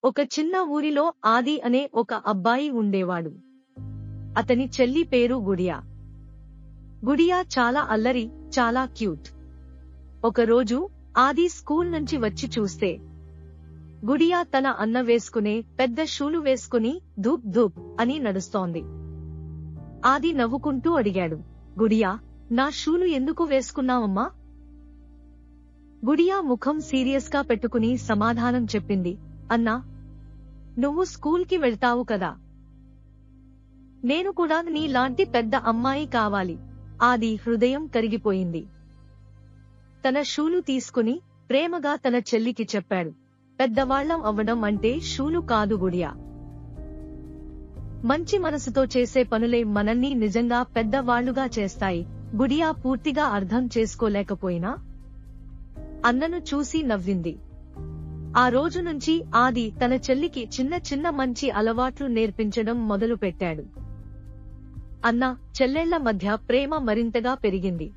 ఒక చిన్న ఊరిలో ఆది అనే ఒక అబ్బాయి ఉండేవాడు. అతని చెల్లి పేరు గుడియా. గుడియా చాలా అల్లరి, చాలా క్యూట్. ఒకరోజు ఆది స్కూల్ నుంచి వచ్చి చూస్తే గుడియా తన అన్న వేసుకునే పెద్ద షూలు వేసుకుని ధూప్ ధూప్ అని నడుస్తోంది. ఆది నవ్వుకుంటూ అడిగాడు, గుడియా, నా షూలు ఎందుకు వేసుకున్నావమ్మా? గుడియా ముఖం సీరియస్ గా పెట్టుకుని సమాధానం చెప్పింది, అన్నా, నువ్వు స్కూల్కి వెళ్తావు కదా, నేను కూడా నీలాంటి పెద్ద అమ్మాయి కావాలి. ఆది హృదయం కరిగిపోయింది. తన షూలు తీసుకుని ప్రేమగా తన చెల్లికి చెప్పాడు, పెద్దవాళ్లం అవ్వడం అంటే షూలు కాదు గుడియా. మంచి మనసుతో చేసే పనులే మనల్ని నిజంగా పెద్దవాళ్లుగా చేస్తాయి. గుడియా పూర్తిగా అర్థం చేసుకోలేకపోయినా అన్నను చూసి నవ్వింది. ఆ రోజు నుంచి ఆది తన చెల్లికి చిన్న చిన్న మంచి అలవాట్లు నేర్పించడం మొదలుపెట్టాడు. అన్న చెల్లెళ్ల మధ్య ప్రేమ మరింతగా పెరిగింది.